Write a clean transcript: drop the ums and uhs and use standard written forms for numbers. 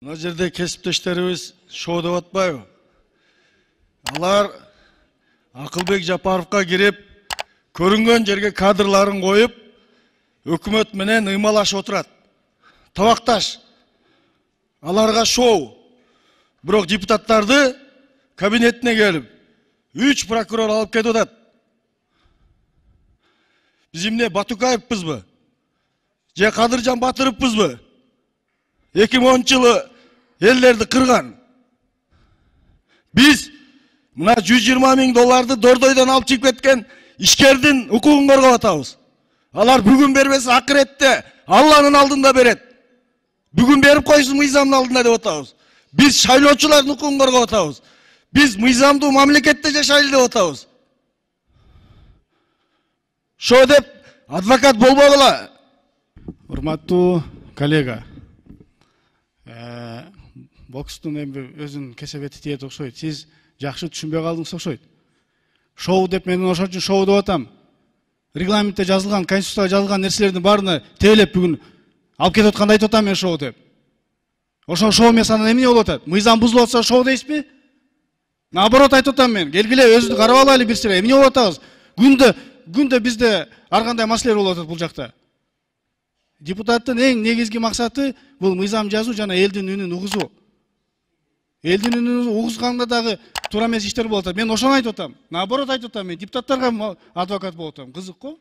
Мына жерде кесиптештерибиз шоо деп атпайбы? Алар Акылбек Жапаровка кирип, көрүнгөн жерге кадрларын коюп, өкмөт менен ыймалашып отурат. Табакташ. Аларга шоу. Бирок депутаттарды кабинетине келип, 3 прокурор алып кетип атат. Биз эмне Батукаевпызбы? Же Кадыржан Батыровпузбу? 2010-жылы элдерди кырган. Биз мына 120 миң долларды Дордойдон алып чыгып кеткен ишкердин укугун коргоп атабыз. Алар бүгүн бербесе акыретте Алланын алдында берет. Бүгүн берип койсун мыйзамдын алдында деп атабыз. Биз шайлоочулардын укугун коргоп атабыз. Биз мыйзамдуу мамлекетте жашайлы деп атабыз. Шо деп адвокат болбогула. Урматтуу коллега, бокстун эми өзүнүн кесебети тиет окшойт. Сиз жакшы түшүнбөй калдыңыз окшойт. Шоу деп мен ошон үчүн шоу деп атам. Регламентте жазылган, конституцияда жазылган нерселердин баарына тейлеп бүгүн алып кетип атканды айтып атам мен шоу деп. Ошон шоу эмес, анан эмне болуп атат? Мыйзам бузулуп атса шоу дейсизби? Наоборот айтып атам мен. Келгиле өзүбүздү карап алайлы бир сире. Эмне болуп атабыз? Күндө бизде ар кандай маселелер болуп атат бул жакта. Депутаттын эң негизги максаты бул мыйзам жазуу жана элдин үнүн угузуу. Элдин үнүн угузганда дагы туура эмес иштер болуп атат. Мен ошону айтып атам. Наоборот айтып атам мен. Депутаттарга адвокат болуп атам. Кызык го?